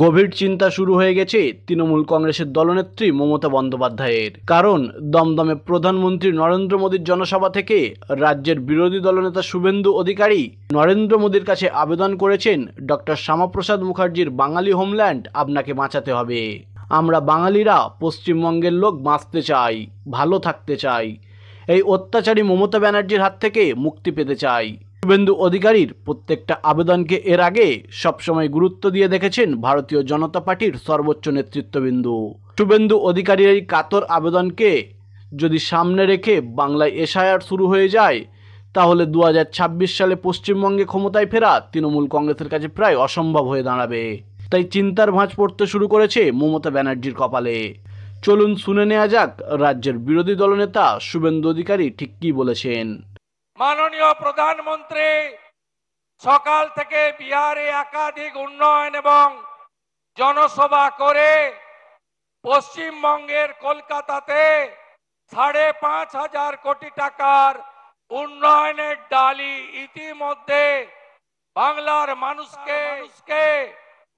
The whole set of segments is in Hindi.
গভীর চিন্তা শুরু হয়ে গেছে তৃণমূল কংগ্রেসের দলনেত্রী মমতা বন্দ্যোপাধ্যায়ের। কারণ দমদমে প্রধানমন্ত্রী নরেন্দ্র মোদীর জনসভা থেকে রাজ্যের বিরোধী দলনেতা শুভেন্দু অধিকারী নরেন্দ্র মোদীর কাছে আবেদন করেছেন, ডক্টর শ্যামাপ্রসাদ মুখার্জির বাঙালি হোমল্যান্ড আপনাকে বাঁচাতে হবে। আমরা বাঙালিরা পশ্চিমবঙ্গের লোক বাঁচতে চাই, ভালো থাকতে চাই, এই অত্যাচারী মমতা ব্যানার্জির হাত থেকে মুক্তি পেতে চাই। শুভেন্দু অধিকারীর প্রত্যেকটা আবেদনকে এর আগে সবসময় গুরুত্ব দিয়ে দেখেছেন ভারতীয় জনতা পার্টির সর্বোচ্চ নেতৃত্ববৃন্দ। শুভেন্দু অধিকারীর এই কাতর আবেদনকে যদি সামনে রেখে বাংলায় এসআইআর শুরু হয়ে যায়, তাহলে 2026 সালে পশ্চিমবঙ্গে ক্ষমতায় ফেরা তৃণমূল কংগ্রেসের কাছে প্রায় অসম্ভব হয়ে দাঁড়াবে। তাই চিন্তার ভাঁজ পড়তে শুরু করেছে মমতা ব্যানার্জির কপালে। চলুন শুনে নেওয়া যাক রাজ্যের বিরোধী দলনেতা শুভেন্দু অধিকারী ঠিক কি বলেছেন। মাননীয় প্রধানমন্ত্রী সকাল থেকে বিহারে একাধিক উন্নয়ন এবং জনসভা করে পশ্চিমবঙ্গের কলকাতাতে 5,500 কোটি টাকার উন্নয়নের ডালি ইতিমধ্যে বাংলার মানুষকে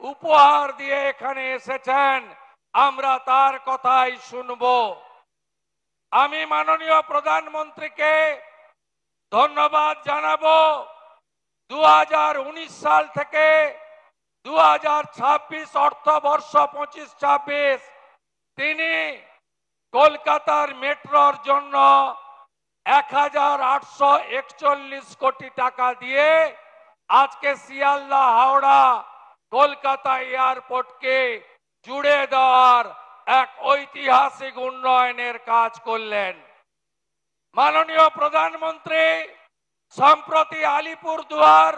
উপহার দিয়ে এখানে এসেছেন। আমরা তার কথাই শুনব। আমি মাননীয় প্রধানমন্ত্রীকে ধন্যবাদ জানাবো। 2019 সাল থেকে 2026 অর্থবর্ষ 25-26 তিনি কলকাতার মেট্রোর জন্য 1,841 কোটি টাকা দিয়ে আজকে শিয়ালদা হাওড়া কলকাতা এয়ারপোর্টকে জুড়ে দেওয়ার এক ঐতিহাসিক উন্নয়নের কাজ করলেন। মাননীয় প্রধানমন্ত্রী সম্প্রতি আলিপুরদুয়ার,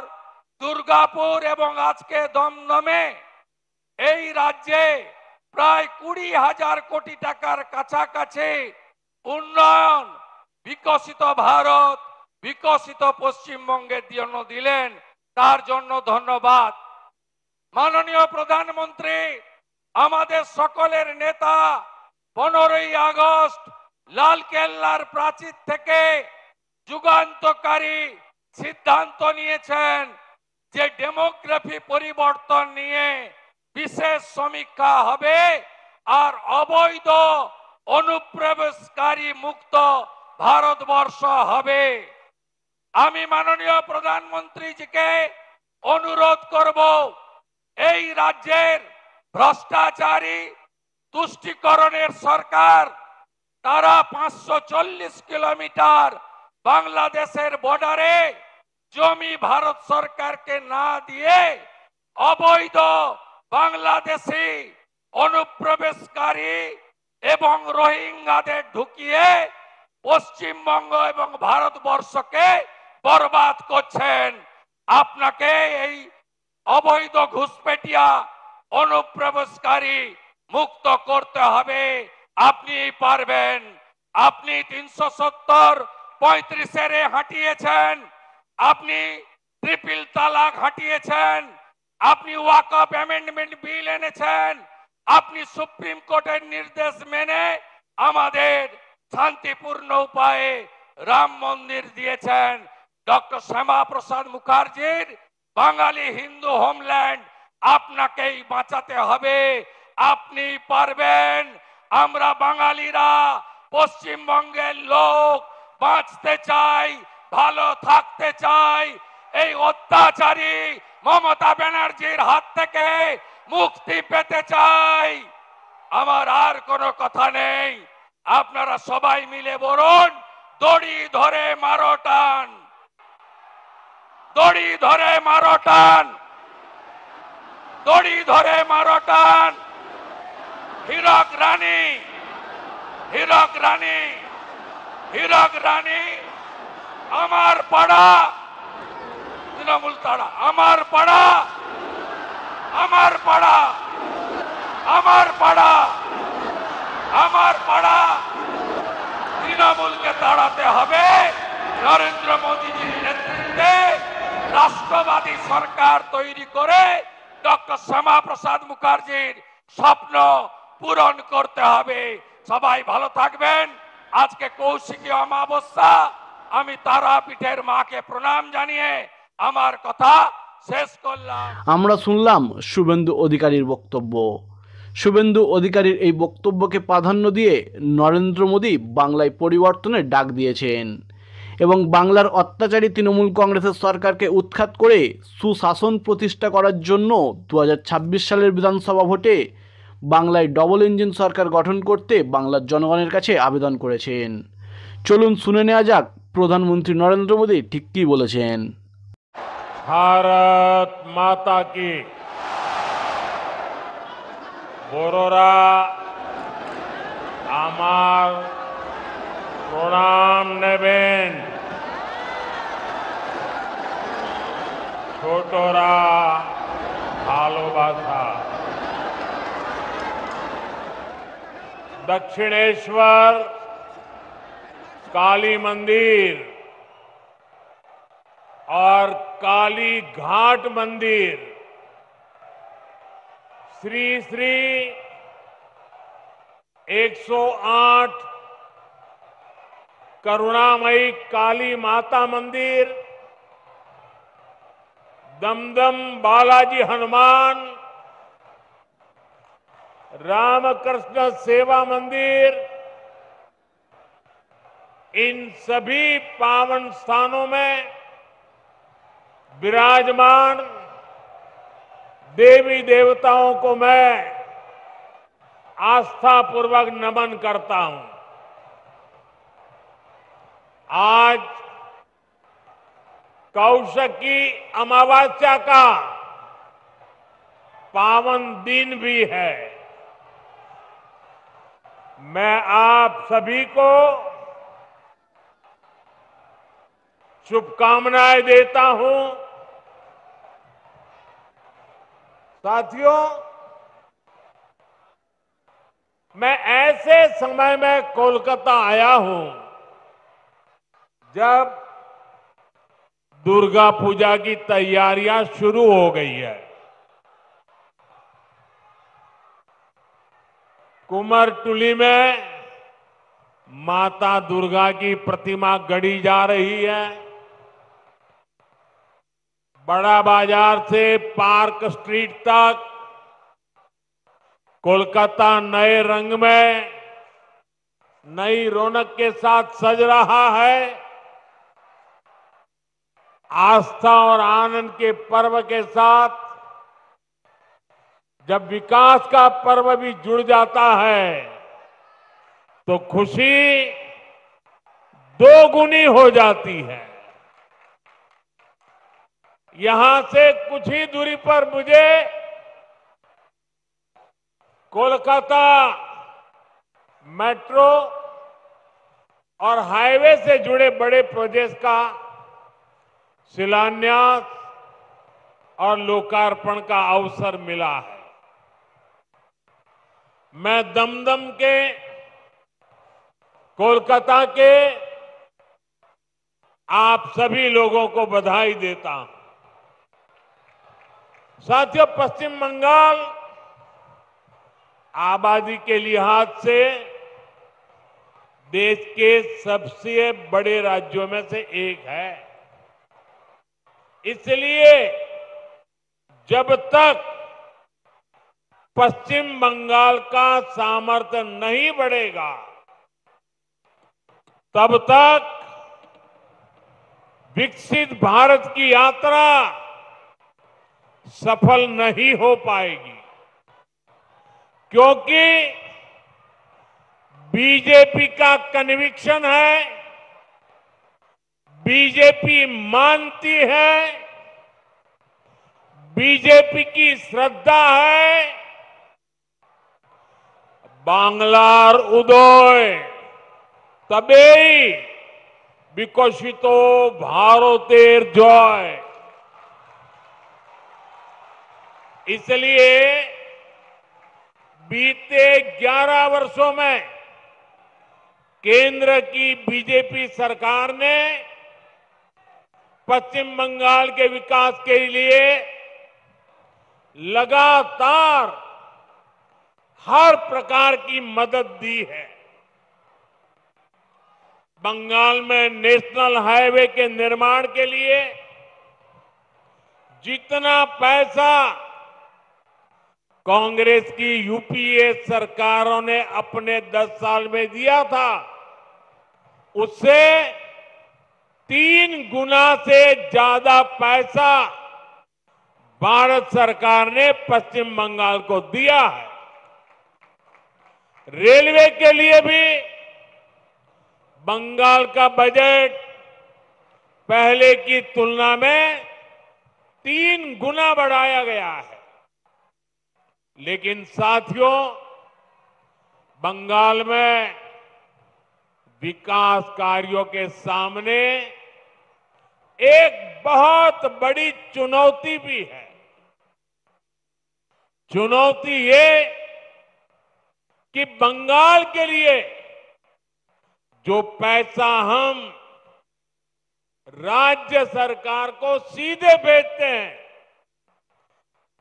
দুর্গাপুর এবং আজকে দমদমে এই রাজ্যে প্রায় 20,000 কোটি টাকার কাছাকাছি উন্নয়ন বিকশিত ভারত, বিকশিত পশ্চিমবঙ্গের জন্য দিলেন। তার জন্য ধন্যবাদ। মাননীয় প্রধানমন্ত্রী আমাদের সকলের নেতা 15ই আগস্ট লালকেল্লার প্রাচীর থেকে যুগান্তকারী সিদ্ধান্ত নিয়েছেন যে ডেমোগ্রাফি পরিবর্তন নিয়ে বিশেষ সমীক্ষা হবে আর অবৈধ অনুপ্রবেশকারী মুক্ত ভারতবর্ষ হবে। আমি মাননীয় প্রধানমন্ত্রীজিকে অনুরোধ করব, এই রাজ্যের ভ্রষ্টাচারী তুষ্টিকরণের সরকার তারা 540 কিলোমিটার বাংলাদেশের বর্ডারে জমি ভারত সরকারকে না দিয়ে অবৈধ বাংলাদেশি অনুপ্রবেশকারী এবং রোহিঙ্গাদের ঢুকিয়ে পশ্চিমবঙ্গ এবং ভারতবর্ষকে বরবাদ করছেন। আপনাকে এই অবৈধ ঘুষপেটিয়া অনুপ্রবেশকারী মুক্ত করতে হবে। আপনি পারবেন। আপনি 370-35 হাঁটিয়েছেন, আপনি ট্রিপল তালাক হাঁটিয়েছেন, আপনি ওয়াকফ অ্যামেন্ডমেন্ট বিল এনেছেন, আপনি সুপ্রিম কোর্টের নির্দেশ মেনে আমাদের শান্তিপূর্ণ উপায়ে রাম মন্দির দিয়েছেন। ডক্টর শ্যামাপ্রসাদ মুখার্জির বাঙালি হিন্দু হোমল্যান্ড আপনাকেই বাঁচাতে হবে। আপনি পারবেন। আমরা বাঙালিরা পশ্চিমবঙ্গের লোক বাঁচতে চাই, ভালো থাকতে চাই, এই অত্যাচারী মমতা ব্যানার্জির হাত থেকে মুক্তি পেতে চাই। আমার আর কোনো কথা নেই। আপনারা সবাই মিলে বলুন, দড়ি ধরে মারো টান, দড়ি ধরে মারো টান, দড়ি ধরে মারো টান। হীরক রানী, হীরক রানী, হীরক রানী আমার পাড়া, তৃণমূল তাড়া আমার পাড়া, আমার পাড়া, আমার পাড়া, আমার পাড়া। তৃণমূলকে তাড়াতে হবে। নরেন্দ্র মোদীজির নেতৃত্বে রাষ্ট্রবাদী সরকার তৈরি করে ডক্টর শ্যামাপ্রসাদ মুখার্জির স্বপ্ন পূরণ করতে হবে। সবাই ভালো থাকবেন। আজকে কৌশিকী অমাবস্যা। আমি তারাপীঠের মাকে প্রণাম জানিয়ে আমার কথা শেষ করলাম। আমরা শুনলাম শুভেন্দু অধিকারীর বক্তব্য। শুভেন্দু অধিকারীর এই বক্তব্যকে প্রাধান্য দিয়ে নরেন্দ্র মোদী বাংলায় পরিবর্তনের ডাক দিয়েছেন এবং বাংলার অত্যাচারী তৃণমূল কংগ্রেসের সরকারকে উৎখাত করে সুশাসন প্রতিষ্ঠা করার জন্য 2026 সালের বিধানসভা ভোটে বাংলায় ডবল ইঞ্জিন সরকার গঠন করতে বাংলার জনগণের কাছে আবেদন করেছেন। চলুন শুনে নেওয়া যাক প্রধানমন্ত্রী নরেন্দ্র মোদী ঠিক কী বলেছেন। भारत माता की। বড়রা আমার প্রণাম নেবেন, ছোটরা ভালোবাসা। दक्षिणेश्वर काली मंदिर और काली घाट मंदिर श्री श्री 108 करुणामयी काली माता मंदिर, दमदम बालाजी हनुमान, रामकृष्ण सेवा मंदिर, इन सभी पावन स्थानों में विराजमान देवी देवताओं को मैं आस्था पूर्वक नमन करता हूं। आज कौशकी अमावस्या का पावन दिन भी है। मैं आप सभी को शुभकामनाएं देता हूं। साथियों, मैं ऐसे समय में कोलकाता आया हूं जब दुर्गा पूजा की तैयारियां शुरू हो गई है। कुमारटुली में माता दुर्गा की प्रतिमा गढ़ी जा रही है। बड़ा बाजार से पार्क स्ट्रीट तक कोलकाता नए रंग में, नई रौनक के साथ सज रहा है। आस्था और आनंद के पर्व के साथ जब विकास का पर्व भी जुड़ जाता है तो खुशी दोगुनी हो जाती है। यहां से कुछ ही दूरी पर मुझे कोलकाता मेट्रो और हाईवे से जुड़े बड़े प्रोजेक्ट्स का शिलान्यास और लोकार्पण का अवसर मिला है। मैं दमदम के, कोलकाता के आप सभी लोगों को बधाई देता हूं। साथियों, पश्चिम बंगाल आबादी के लिहाज से देश के सबसे बड़े राज्यों में से एक है। इसलिए जब तक पश्चिम बंगाल का सामर्थ्य नहीं बढ़ेगा तब तक विकसित भारत की यात्रा सफल नहीं हो पाएगी, क्योंकि बीजेपी का कन्विक्शन है, बीजेपी मानती है, बीजेपी की श्रद्धा है, बांग्लार उदय तबेई विकसितो भारतेर जय। इसलिए बीते 11 वर्षों में केंद्र की बीजेपी सरकार ने पश्चिम बंगाल के विकास के लिए लगातार हर प्रकार की मदद दी है। बंगाल में नेशनल हाईवे के निर्माण के लिए जितना पैसा कांग्रेस की यूपीए सरकारों ने अपने 10 साल में दिया था, उससे 3 गुना से ज्यादा पैसा भारत सरकार ने पश्चिम बंगाल को दिया है। रेलवे के लिए भी बंगाल का बजट पहले की तुलना में 3 गुना बढ़ाया गया है। लेकिन साथियों, बंगाल में विकास कार्यों के सामने एक बहुत बड़ी चुनौती भी है। चुनौती ये कि बंगाल के लिए जो पैसा हम राज्य सरकार को सीधे भेजते हैं,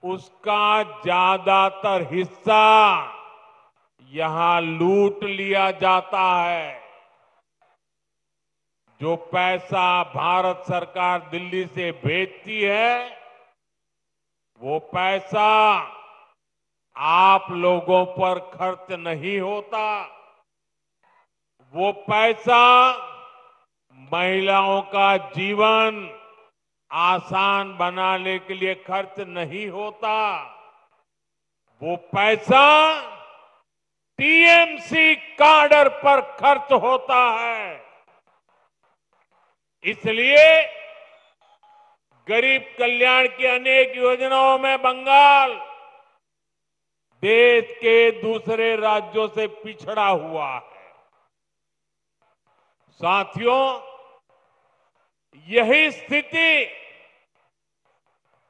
उसका ज्यादातर हिस्सा यहां लूट लिया जाता है। जो पैसा भारत सरकार दिल्ली से भेजती है, वो पैसा आप लोगों पर खर्च नहीं होता। वो पैसा महिलाओं का जीवन आसान बनाने के लिए खर्च नहीं होता। वो पैसा टीएमसी काडर पर खर्च होता है। इसलिए गरीब कल्याण की अनेक योजनाओं में बंगाल देश के दूसरे राज्यों से पिछड़ा हुआ है। साथियों, यही स्थिति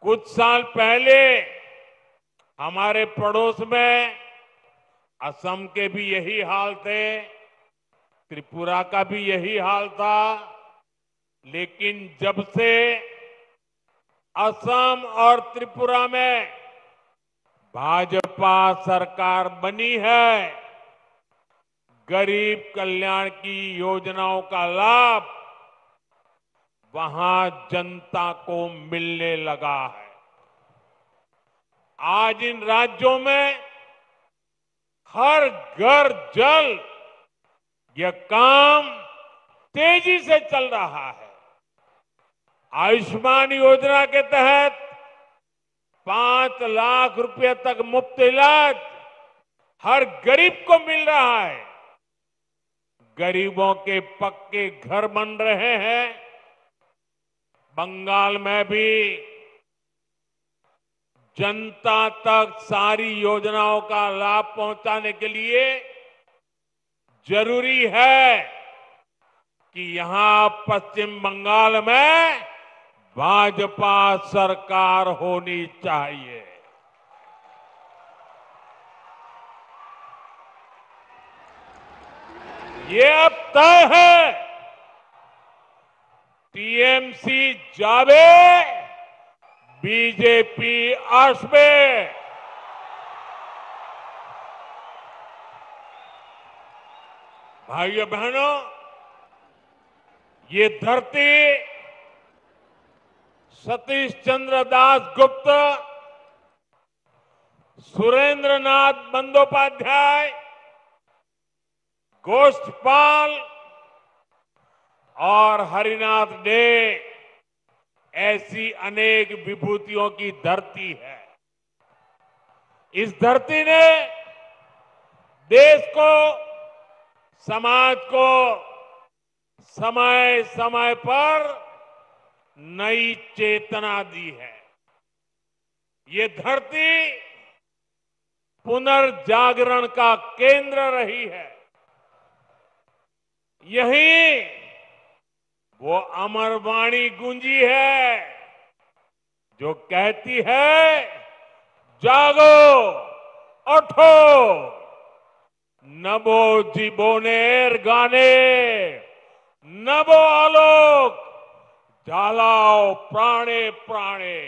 कुछ साल पहले हमारे पड़ोस में असम के भी यही हाल थे, त्रिपुरा का भी यही हाल था। लेकिन जब से असम और त्रिपुरा में भाजपा सरकार बनी है, गरीब कल्याण की योजनाओं का लाभ वहां जनता को मिलने लगा है। आज इन राज्यों में हर घर जल यह काम तेजी से चल रहा है। आयुष्मान योजना के तहत 5 लाख रुपए तक मुफ्त इलाज हर गरीब को मिल रहा है। गरीबों के पक्के घर बन रहे हैं। बंगाल में भी जनता तक सारी योजनाओं का लाभ पहुंचाने के लिए जरूरी है कि यहां पश्चिम बंगाल में भाजपा सरकार होनी चाहिए। ये अब तय है। टीएमसी जावे, बीजेपी आसबे। भाइयों बहनों, ये धरती सतीश चंद्र दास गुप्त, सुरेंद्र नाथ बंदोपाध्याय, गोष्ठपाल और हरिनाथ डे ऐसी अनेक विभूतियों की धरती है। इस धरती ने देश को, समाज को समय समय पर नई चेतना दी है। ये धरती पुनर्जागरण का केंद्र रही है। यही वो अमर वाणी गूंजी है जो कहती है, जागो, उठो, नभो जीवोनेर गाने, नभो आलोक, झालाओ प्राणे प्राणे।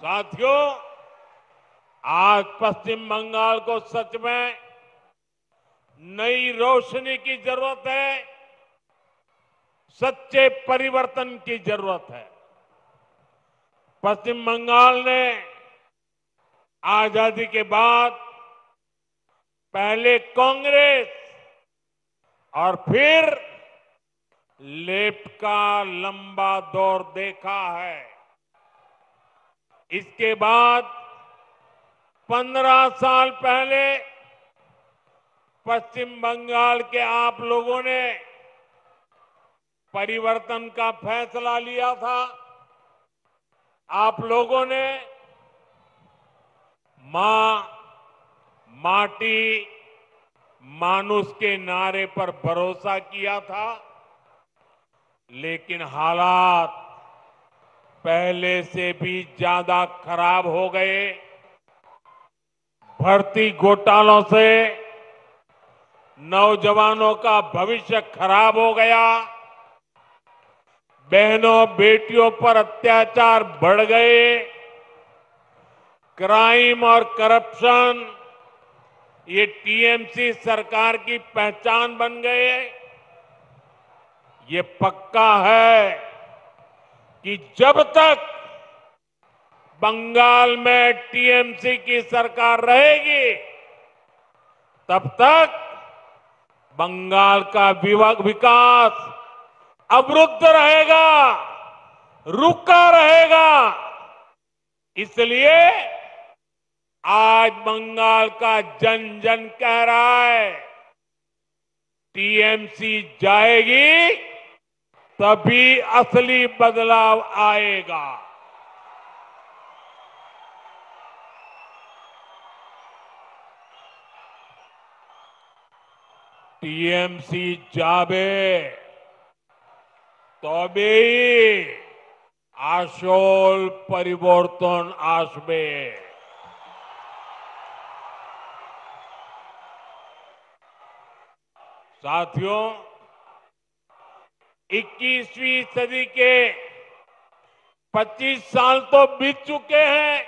साथियों, आज पश्चिम बंगाल को सच में नई रोशनी की जरूरत है। सच्चे परिवर्तन की जरूरत है। पश्चिम बंगाल ने आजादी के बाद पहले कांग्रेस और फिर लेफ्ट का लंबा दौर देखा है। इसके बाद 15 साल पहले पश्चिम बंगाल के आप लोगों ने परिवर्तन का फैसला लिया था। आप लोगों ने मां, माटी, मानुष के नारे पर भरोसा किया था, लेकिन हालात पहले से भी ज्यादा खराब हो गए। भर्ती घोटालों से नौजवानों का भविष्य खराब हो गया। बहनों बेटियों पर अत्याचार बढ़ गए। क्राइम और करप्शन ये टीएमसी सरकार की पहचान बन गए। ये पक्का है कि जब तक बंगाल में टीएमसी की सरकार रहेगी, तब तक बंगाल का विकास अवरुद्ध रहेगा, रुका रहेगा। इसलिए आज बंगाल का जन जन कह रहा है, टीएमसी जाएगी तभी असली बदलाव आएगा। टीएमसी जाबे तबेई আসল परिवर्तन आसबे। साथियों, 21वीं सदी के 25 साल तो बीत चुके हैं।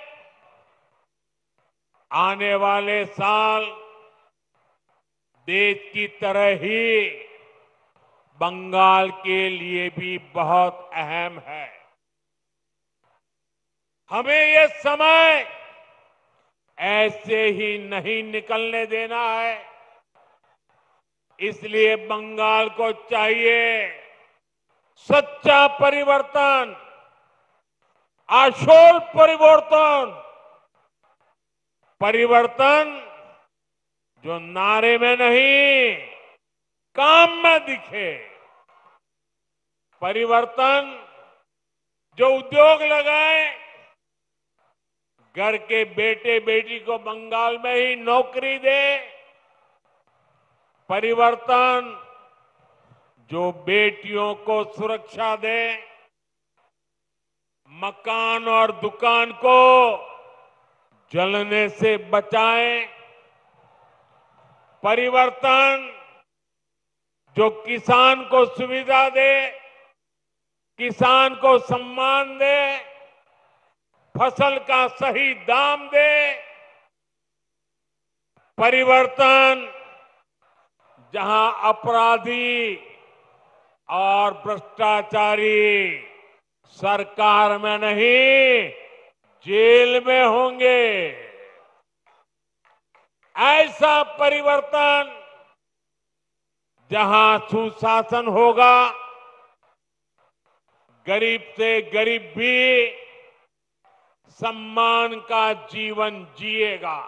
आने वाले साल देश की तरह ही बंगाल के लिए भी बहुत अहम है। हमें ये समय ऐसे ही नहीं निकलने देना है। इसलिए बंगाल को चाहिए सच्चा परिवर्तन, आशोल परिवर्तन, परिवर्तन जो नारे में नहीं काम में दिखे, परिवर्तन जो उद्योग लगाए, घर के बेटे बेटी को बंगाल में ही नौकरी दे, परिवर्तन जो बेटियों को सुरक्षा दे, मकान और दुकान को जलने से बचाए, परिवर्तन जो किसान को सुविधा दे, किसान को सम्मान दे, फसल का सही दाम दे, परिवर्तन जहां अपराधी और भ्रष्टाचारी सरकार में नहीं जेल में होंगे। ऐसा परिवर्तन जहां सुशासन होगा, गरीब से गरीब भी सम्मान का जीवन जिएगा।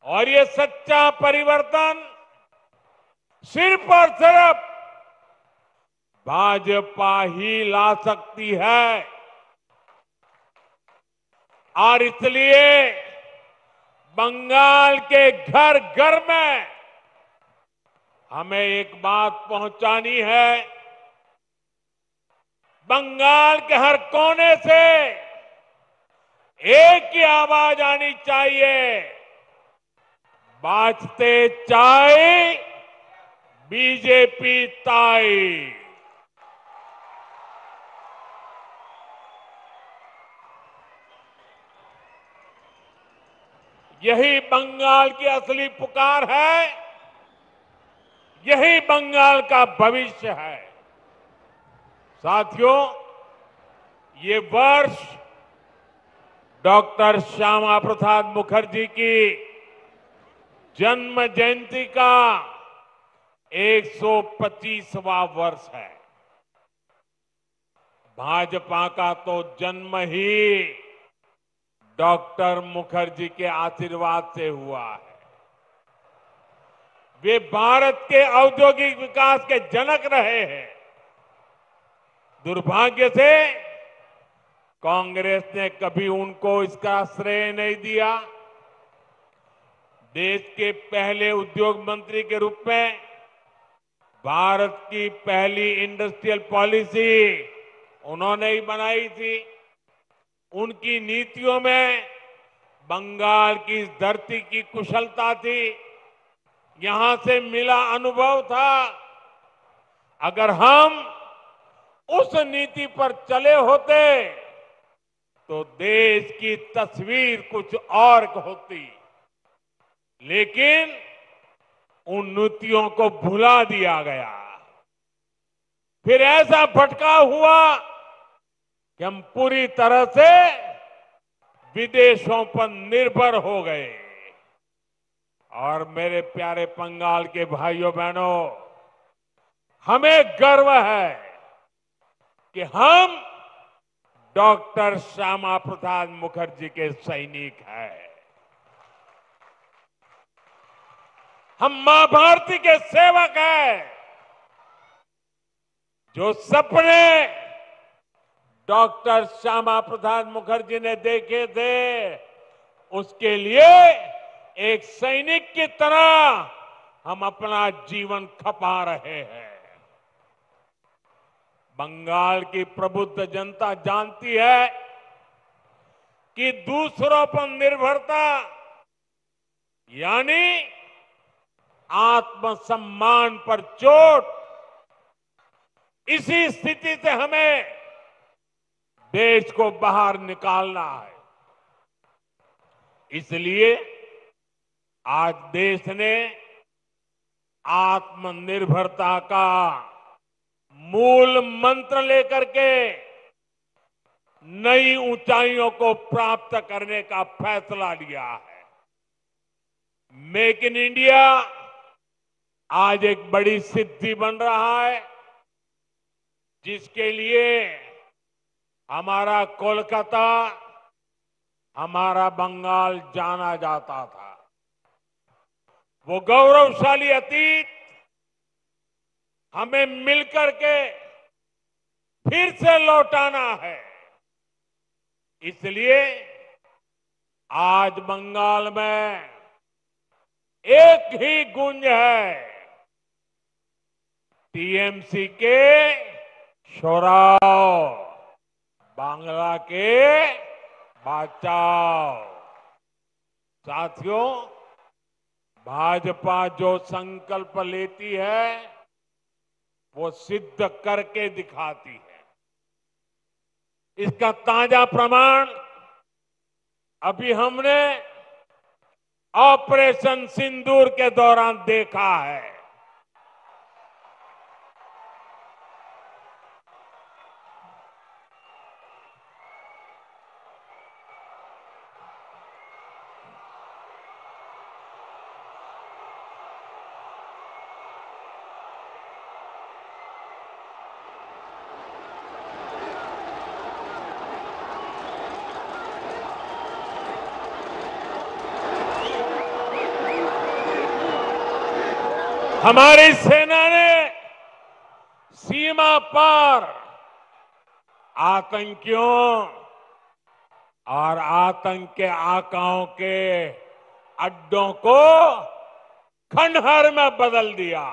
और ये सच्चा परिवर्तन सिर्फ और सिर्फ भाजपा ही ला सकती है। और इसलिए बंगाल के घर घर में हमें एक बात पहुंचानी है। बंगाल के हर कोने से एक ही आवाज आनी चाहिए, बाजते चाय बीजेपी ताई। यही बंगाल की असली पुकार है। यही बंगाल का भविष्य है। साथियों, ये वर्ष डॉक्टर श्यामा प्रसाद मुखर्जी की जन्म जयंती का 125वां वर्ष है। भाजपा का तो जन्म ही डॉक्टर मुखर्जी के आशीर्वाद से हुआ है। वे भारत के औद्योगिक विकास के जनक रहे हैं। दुर्भाग्य से कांग्रेस ने कभी उनको इसका श्रेय नहीं दिया। देश के पहले उद्योग मंत्री के रूप में भारत की पहली इंडस्ट्रियल पॉलिसी उन्होंने ही बनाई थी। उनकी नीतियों में बंगाल की इस धरती की कुशलता थी, यहां से मिला अनुभव था। अगर हम उस नीति पर चले होते तो देश की तस्वीर कुछ और होती, लेकिन उन नीतियों को भुला दिया गया। फिर ऐसा भटकाव हुआ कि हम पूरी तरह से विदेशों पर निर्भर हो गए। और मेरे प्यारे बंगाल के भाइयों बहनों, हमें गर्व है कि हम डॉक्टर श्यामा प्रसाद मुखर्जी के सैनिक हैं। हम मां भारती के सेवक हैं। जो सपने डॉक्टर श्यामा प्रसाद मुखर्जी ने देखे थे, उसके लिए एक सैनिक की तरह हम अपना जीवन खपा रहे हैं। बंगाल की प्रबुद्ध जनता जानती है कि दूसरों पर निर्भरता यानी आत्मसम्मान पर चोट। इसी स्थिति से हमें देश को बाहर निकालना है। इसलिए आज देश ने आत्मनिर्भरता का मूल मंत्र लेकर के नई ऊंचाइयों को प्राप्त करने का फैसला लिया है। मेक इन इंडिया आज एक बड़ी सिद्धि बन रहा है, जिसके लिए हमारा कोलकाता, हमारा बंगाल जाना जाता था। वो गौरवशाली अतीत हमें मिलकर के फिर से लौटाना है। इसलिए आज बंगाल में एक ही गूंज है, टीएमसी के शोराव, बांग्ला के बचाओ। साथियों, भाजपा जो संकल्प लेती है वो सिद्ध करके दिखाती है। इसका ताजा प्रमाण अभी हमने ऑपरेशन सिंदूर के दौरान देखा है। हमारी सेना ने सीमा पार आतंकियों और आतंक के आकाओं के अड्डों को खंडहर में बदल दिया।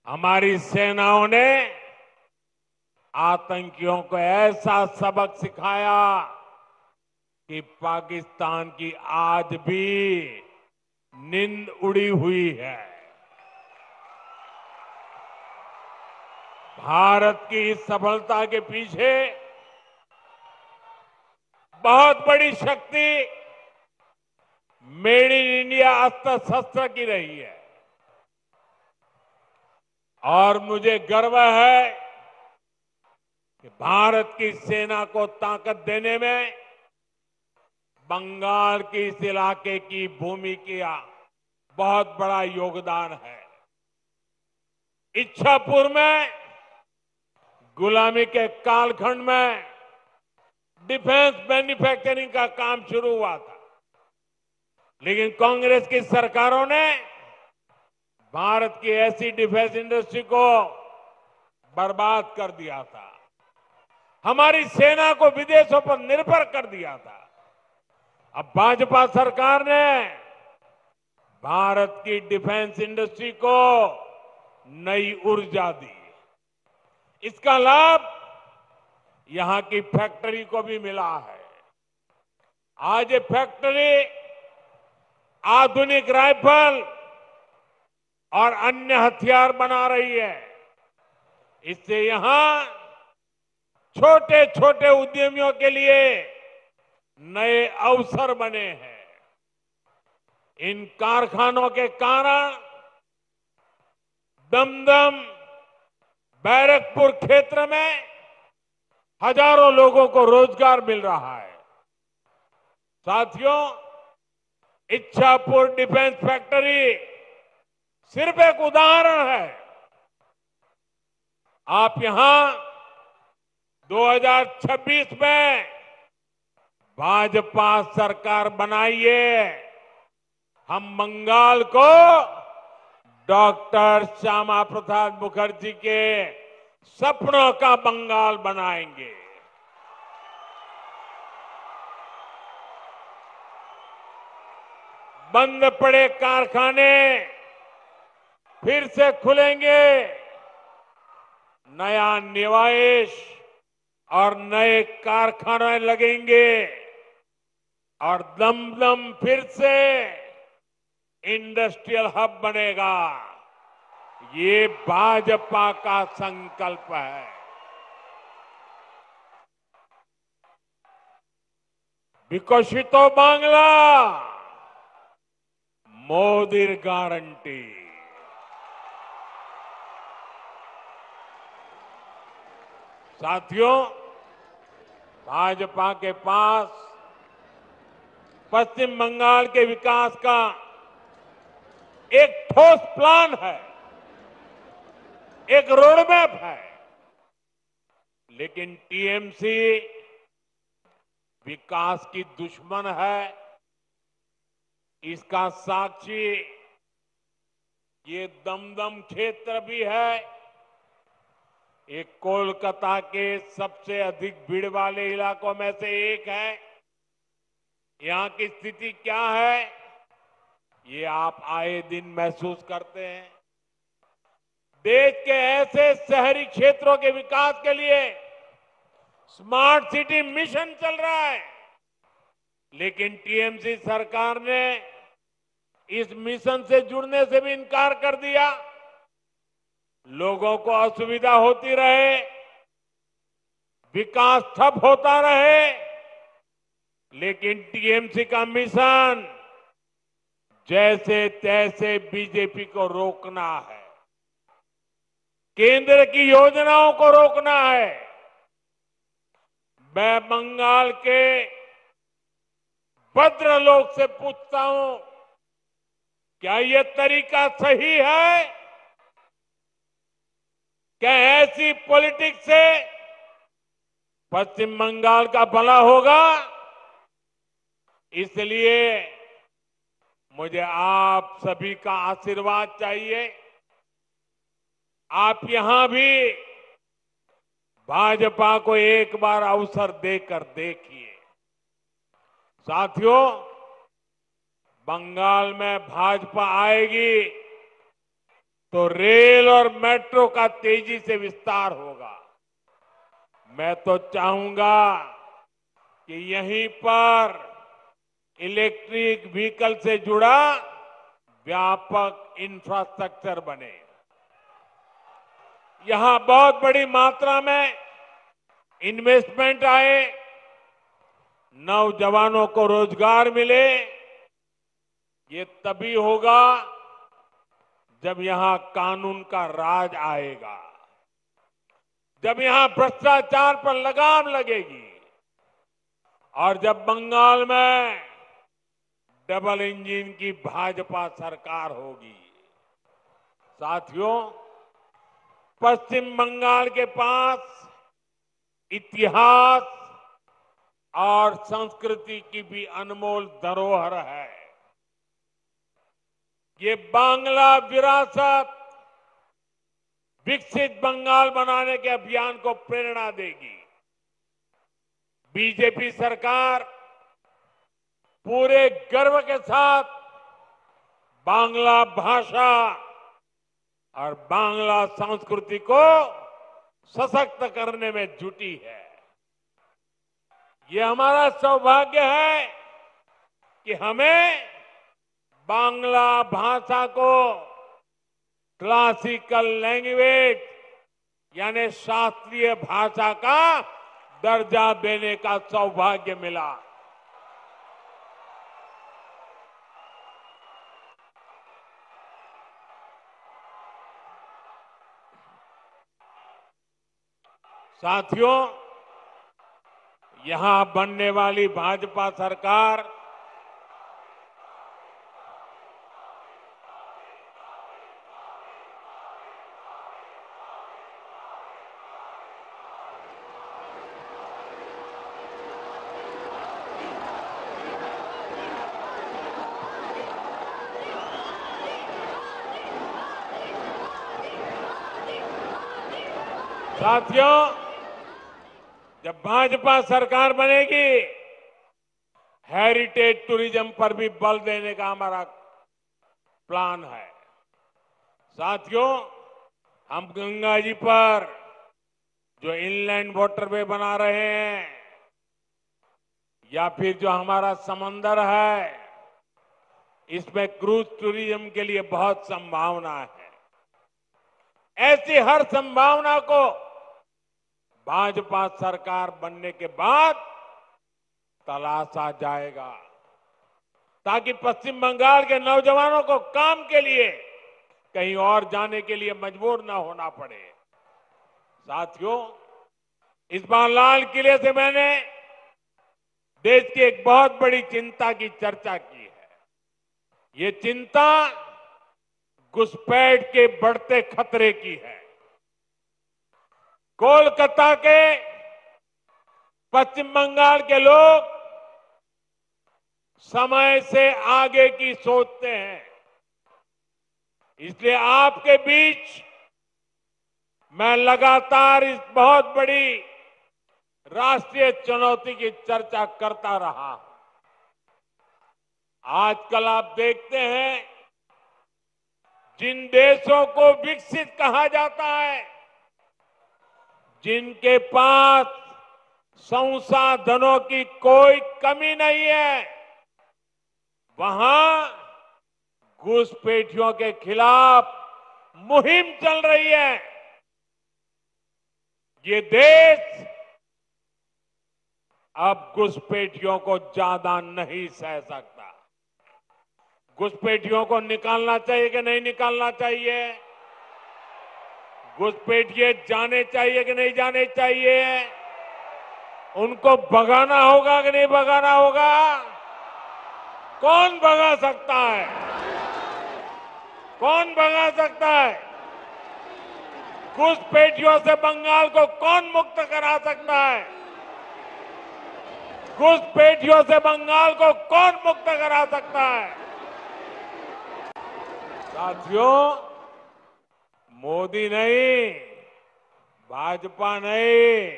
हमारी सेनाओं ने आतंकियों को ऐसा सबक सिखाया कि पाकिस्तान की आज भी नींद उड़ी हुई है। भारत की इस सफलता के पीछे बहुत बड़ी शक्ति मेड इन इंडिया अस्त्र शस्त्र की रही है। और मुझे गर्व है कि भारत की सेना को ताकत देने में बंगाल के इस इलाके की भूमि का बहुत बड़ा योगदान है। इच्छापुर में गुलामी के कालखंड में डिफेंस मैन्युफैक्चरिंग का काम शुरू हुआ था, लेकिन कांग्रेस की सरकारों ने भारत की ऐसी डिफेंस इंडस्ट्री को बर्बाद कर दिया था, हमारी सेना को विदेशों पर निर्भर कर दिया था। अब भाजपा सरकार ने भारत की डिफेंस इंडस्ट्री को नई ऊर्जा दी। इसका लाभ यहां की फैक्ट्री को भी मिला है। आज ये फैक्ट्री आधुनिक राइफल और अन्य हथियार बना रही है। इससे यहां छोटे छोटे उद्यमियों के लिए नए अवसर बने हैं। इन कारखानों के कारण दमदम, बैरकपुर क्षेत्र में हजारों लोगों को रोजगार मिल रहा है। साथियों, इच्छापुर डिफेंस फैक्ट्री सिर्फ एक उदाहरण है। आप यहां 2026 में भाजपा सरकार बनाइए, हम बंगाल को डॉक्टर श्यामा प्रसाद मुखर्जी के सपनों का बंगाल बनाएंगे। बंद पड़े कारखाने फिर से खुलेंगे, नया निवेश और नए कारखाने लगेंगे और दमदम फिर से इंडस्ट्रियल हब बनेगा। ये भाजपा का संकल्प है। विकसितो बांग्ला, मोदी गारंटी। साथियों, भाजपा के पास पश्चिम बंगाल के विकास का एक ठोस प्लान है, एक रोडमैप है, लेकिन टीएमसी विकास की दुश्मन है। इसका साक्षी ये दमदम क्षेत्र भी है। ये कोलकाता के सबसे अधिक भीड़ वाले इलाकों में से एक है। यहां की स्थिति क्या है, ये आप आए दिन महसूस करते हैं। देश के ऐसे शहरी क्षेत्रों के विकास के लिए स्मार्ट सिटी मिशन चल रहा है, लेकिन टीएमसी सरकार ने इस मिशन से जुड़ने से भी इनकार कर दिया। लोगों को असुविधा होती रहे, विकास ठप होता रहे, लेकिन टीएमसी का मिशन जैसे तैसे बीजेपी को रोकना है, केंद्र की योजनाओं को रोकना है। मैं बंगाल के भद्रलोक से पूछता हूं, क्या यह तरीका सही है? क्या ऐसी पॉलिटिक्स से पश्चिम बंगाल का भला होगा? इसलिए मुझे आप सभी का आशीर्वाद चाहिए। आप यहां भी भाजपा को एक बार अवसर देकर देखिए। साथियों, बंगाल में भाजपा आएगी तो रेल और मेट्रो का तेजी से विस्तार होगा। मैं तो चाहूंगा कि यहीं पर इलेक्ट्रिक व्हीकल से जुड़ा व्यापक इंफ्रास्ट्रक्चर बने। यहां बहुत बड़ी मात्रा में इन्वेस्टमेंट आए, नौजवानों को रोजगार मिले। ये तभी होगा जब यहां कानून का राज आएगा, जब यहां भ्रष्टाचार पर लगाम लगेगी और जब बंगाल में डबल इंजन की भाजपा सरकार होगी। साथियों, पश्चिम बंगाल के पास इतिहास और संस्कृति की भी अनमोल धरोहर है। ये बांग्ला विरासत विकसित बंगाल बनाने के अभियान को प्रेरणा देगी। बीजेपी सरकार पूरे गर्व के साथ बांग्ला भाषा और बांग्ला संस्कृति को सशक्त करने में जुटी है। ये हमारा सौभाग्य है कि हमें बांग्ला भाषा को क्लासिकल लैंग्वेज यानी शास्त्रीय भाषा का दर्जा देने का सौभाग्य मिला। साथियों, यहां बनने वाली भाजपा सरकार साथियों, जब भाजपा सरकार बनेगी, हेरिटेज टूरिज्म पर भी बल देने का हमारा प्लान है। साथियों, हम गंगा जी पर जो इनलैंड वाटरवे बना रहे हैं या फिर जो हमारा समंदर है, इसमें क्रूज टूरिज्म के लिए बहुत संभावना है। ऐसी हर संभावना को भाजपा सरकार बनने के बाद तलाशा जाएगा ताकि पश्चिम बंगाल के नौजवानों को काम के लिए कहीं और जाने के लिए मजबूर न होना पड़े। साथियों, इस बार लाल किले से मैंने देश की एक बहुत बड़ी चिंता की चर्चा की है। ये चिंता घुसपैठ के बढ़ते खतरे की है। कोलकाता के पश्चिम बंगाल के लोग समय से आगे की सोचते हैं। इसलिए आपके बीच मैं लगातार इस बहुत बड़ी राष्ट्रीय चुनौती की चर्चा करता रहा हूं। आजकल आप देखते हैं, जिन देशों को विकसित कहा जाता है, जिनके पास संसाधनों की कोई कमी नहीं है, वहां घुसपैठियों के खिलाफ मुहिम चल रही है। ये देश अब घुसपैठियों को ज्यादा नहीं सह सकता। घुसपैठियों को निकालना चाहिए कि नहीं निकालना चाहिए? घुसपैठिए जाने चाहिए कि नहीं जाने चाहिए? उनको भगाना होगा कि नहीं भगाना होगा? कौन भगा सकता है? कौन भगा सकता है? घुसपैठियों से बंगाल को कौन मुक्त करा सकता है? घुसपैठियों से बंगाल को कौन मुक्त करा सकता है? साथियों, मोदी नहीं, भाजपा नहीं,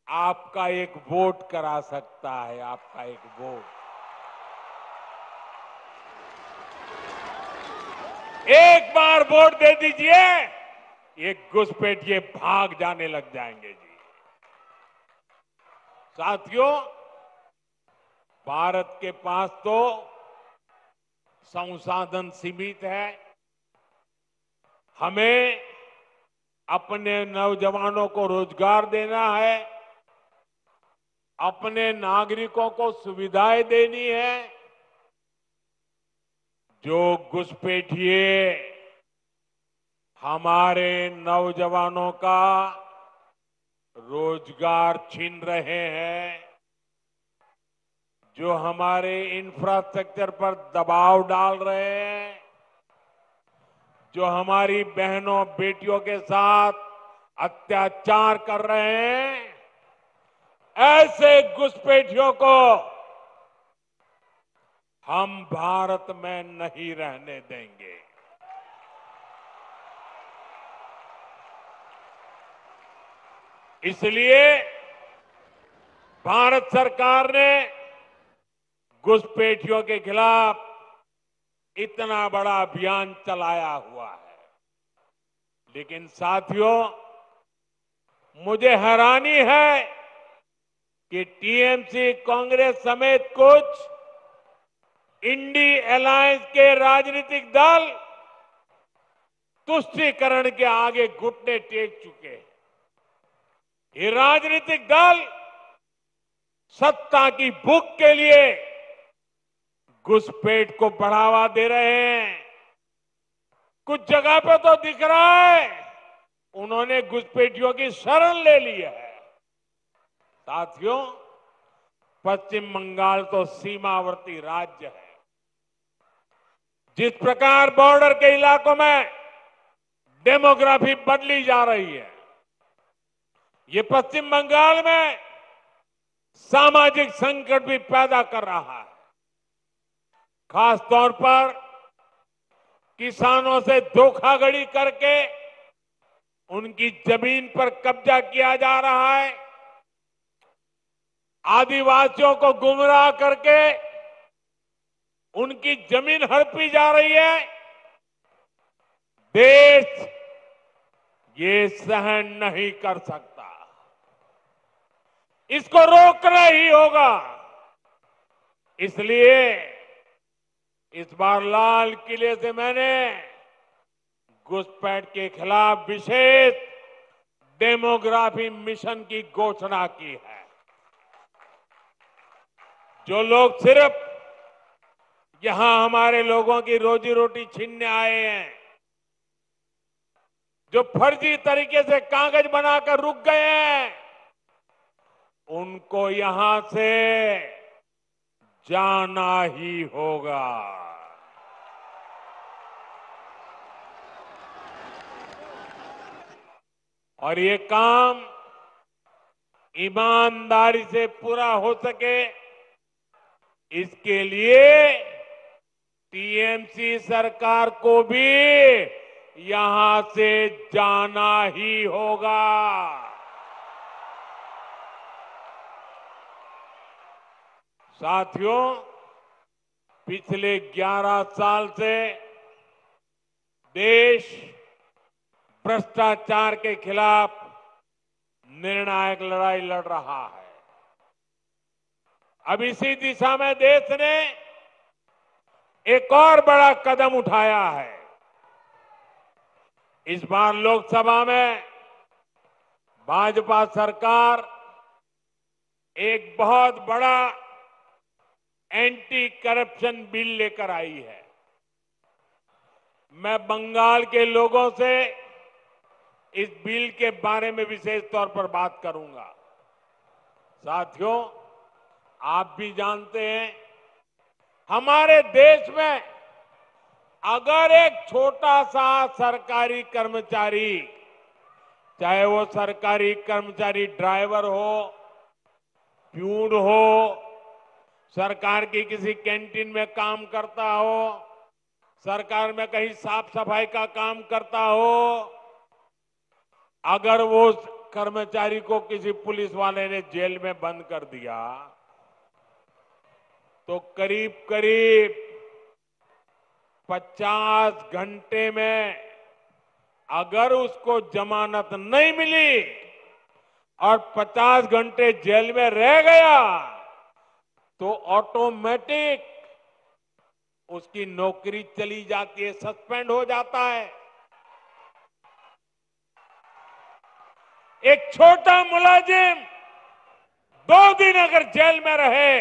आपका एक वोट करा सकता है। आपका एक वोट, एक बार वोट दे दीजिए, ये घुसपैठिए भाग जाने लग जाएंगे जी। साथियों, भारत के पास तो संसाधन सीमित है। हमें अपने नौजवानों को रोजगार देना है, अपने नागरिकों को सुविधाएं देनी है। जो घुसपैठिए हमारे नौजवानों का रोजगार छीन रहे हैं, जो हमारे इंफ्रास्ट्रक्चर पर दबाव डाल रहे हैं, जो हमारी बहनों बेटियों के साथ अत्याचार कर रहे हैं, ऐसे घुसपैठियों को हम भारत में नहीं रहने देंगे। इसलिए भारत सरकार ने घुसपैठियों के खिलाफ इतना बड़ा अभियान चलाया हुआ है। लेकिन साथियों, मुझे हैरानी है कि टीएमसी, कांग्रेस समेत कुछ इंडी अलायंस के राजनीतिक दल तुष्टीकरण के आगे घुटने टेक चुके हैं। ये राजनीतिक दल सत्ता की भूख के लिए घुसपैठ को बढ़ावा दे रहे हैं। कुछ जगह पे तो दिख रहा है उन्होंने घुसपैठियों की शरण ले ली है। साथियों, पश्चिम बंगाल तो सीमावर्ती राज्य है। जिस प्रकार बॉर्डर के इलाकों में डेमोग्राफी बदली जा रही है, ये पश्चिम बंगाल में सामाजिक संकट भी पैदा कर रहा है। खास तौर पर किसानों से धोखाधड़ी करके उनकी जमीन पर कब्जा किया जा रहा है। आदिवासियों को गुमराह करके उनकी जमीन हड़पी जा रही है। देश ये सहन नहीं कर सकता। इसको रोकना ही होगा। इसलिए इस बार लाल किले से मैंने घुसपैठ के खिलाफ विशेष डेमोग्राफी मिशन की घोषणा की है। जो लोग सिर्फ यहां हमारे लोगों की रोजी रोटी छीनने आए हैं, जो फर्जी तरीके से कागज बनाकर रुक गए हैं, उनको यहां से जाना ही होगा। और ये काम ईमानदारी से पूरा हो सके, इसके लिए टीएमसी सरकार को भी यहां से जाना ही होगा। साथियों, पिछले 11 साल से देश भ्रष्टाचार के खिलाफ निर्णायक लड़ाई लड़ रहा है। अब इसी दिशा में देश ने एक और बड़ा कदम उठाया है। इस बार लोकसभा में भाजपा सरकार एक बहुत बड़ा एंटी करप्शन बिल लेकर आई है। मैं बंगाल के लोगों से इस बिल के बारे में विशेष तौर पर बात करूंगा। साथियों, आप भी जानते हैं, हमारे देश में अगर एक छोटा सा सरकारी कर्मचारी, चाहे वो सरकारी कर्मचारी ड्राइवर हो, प्यून हो, सरकार की किसी कैंटीन में काम करता हो, सरकार में कहीं साफ सफाई का काम करता हो, अगर वो कर्मचारी को किसी पुलिस वाले ने जेल में बंद कर दिया तो करीब करीब 50 घंटे में अगर उसको जमानत नहीं मिली और 50 घंटे जेल में रह गया तो ऑटोमेटिक उसकी नौकरी चली जाती है, सस्पेंड हो जाता है। एक छोटा मुलाजिम 2 दिन अगर जेल में रहे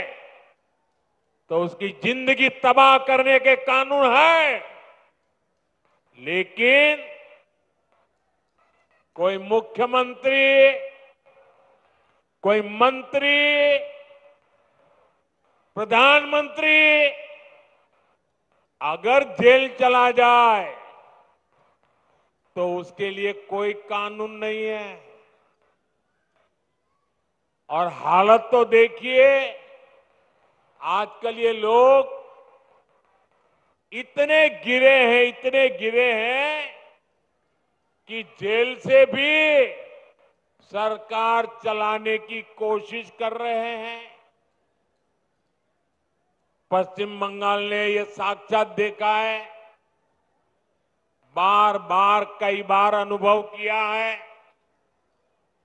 तो उसकी जिंदगी तबाह करने के कानून है। लेकिन कोई मुख्यमंत्री, कोई मंत्री, प्रधानमंत्री अगर जेल चला जाए तो उसके लिए कोई कानून नहीं है। और हालत तो देखिए, आजकल ये लोग इतने गिरे हैं कि जेल से भी सरकार चलाने की कोशिश कर रहे हैं। पश्चिम बंगाल ने ये साक्षात देखा है, बार बार कई बार अनुभव किया है।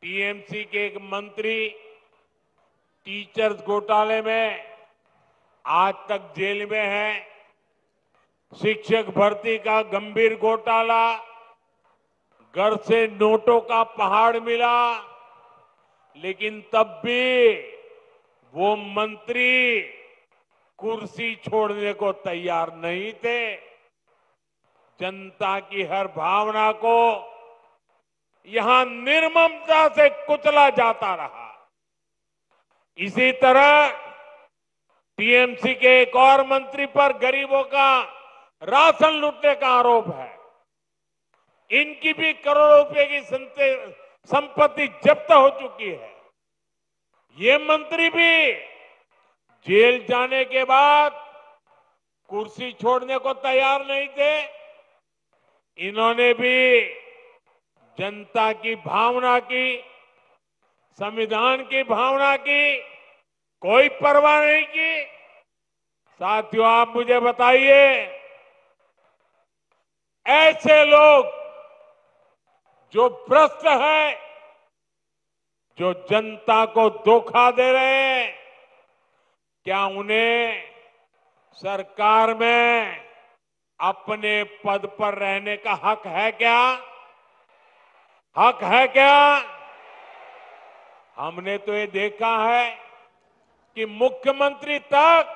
टीएमसी के एक मंत्री टीचर्स घोटाले में आज तक जेल में है। शिक्षक भर्ती का गंभीर घोटाला, घर से नोटों का पहाड़ मिला, लेकिन तब भी वो मंत्री कुर्सी छोड़ने को तैयार नहीं थे। जनता की हर भावना को यहां निर्ममता से कुचला जाता रहा। इसी तरह टीएमसी के एक और मंत्री पर गरीबों का राशन लूटने का आरोप है। इनकी भी करोड़ों रुपए की संपत्ति जब्त हो चुकी है। ये मंत्री भी जेल जाने के बाद कुर्सी छोड़ने को तैयार नहीं थे। इन्होंने भी जनता की भावना की, संविधान की भावना की कोई परवाह नहीं की। साथियों, आप मुझे बताइए, ऐसे लोग जो भ्रष्ट हैं, जो जनता को धोखा दे रहे हैं, क्या उन्हें सरकार में अपने पद पर रहने का हक है क्या? हक है क्या? हमने तो ये देखा है कि मुख्यमंत्री तक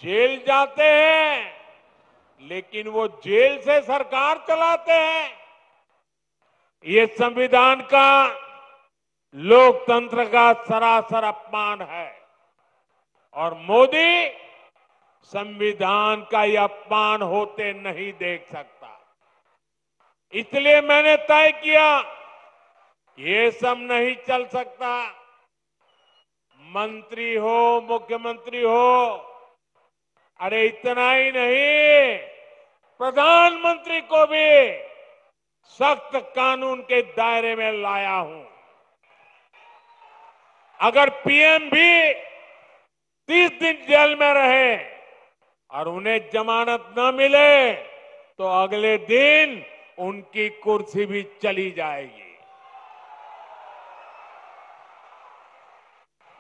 जेल जाते हैं, लेकिन वो जेल से सरकार चलाते हैं। ये संविधान का, लोकतंत्र का सरासर अपमान है। और मोदी संविधान का यह अपमान होते नहीं देख सकता। इसलिए मैंने तय किया, ये सब नहीं चल सकता। मंत्री हो, मुख्यमंत्री हो, अरे इतना ही नहीं, प्रधानमंत्री को भी सख्त कानून के दायरे में लाया हूं। अगर पीएम भी 30 दिन जेल में रहे और उन्हें जमानत न मिले तो अगले दिन उनकी कुर्सी भी चली जाएगी।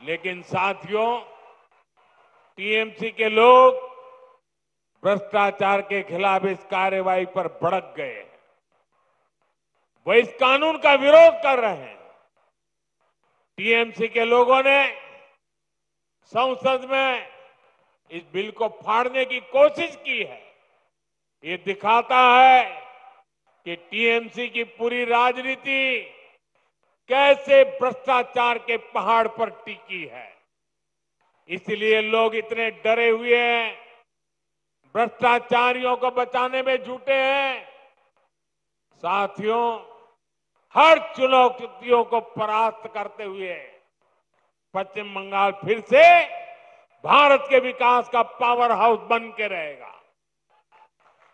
लेकिन साथियों, टीएमसी के लोग भ्रष्टाचार के खिलाफ इस कार्रवाई पर भड़क गए हैं। वो इस कानून का विरोध कर रहे हैं। टीएमसी के लोगों ने संसद में इस बिल को फाड़ने की कोशिश की है। ये दिखाता है कि टीएमसी की पूरी राजनीति कैसे भ्रष्टाचार के पहाड़ पर टिकी है। इसलिए लोग इतने डरे हुए हैं, भ्रष्टाचारियों को बचाने में जुटे हैं। साथियों, हर चुनौतियों को परास्त करते हुए पश्चिम बंगाल फिर से भारत के विकास का पावर हाउस बन के रहेगा।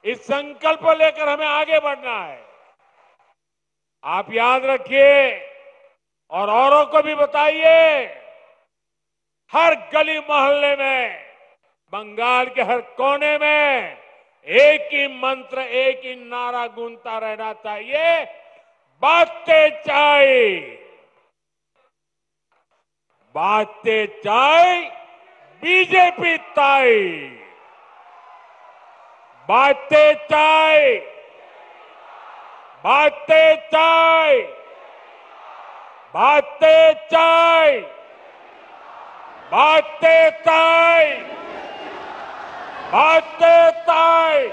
इस संकल्प को लेकर हमें आगे बढ़ना है। आप याद रखिए और औरों को भी बताइए, हर गली मोहल्ले में, बंगाल के हर कोने में एक ही मंत्र, एक ही नारा गूंजता रहना चाहिए, बातें चाय, बातें चाय, बीजेपी ताई, बातें चाय, बातें चाय, बातें चाय, बातें चाय, बातें चाय।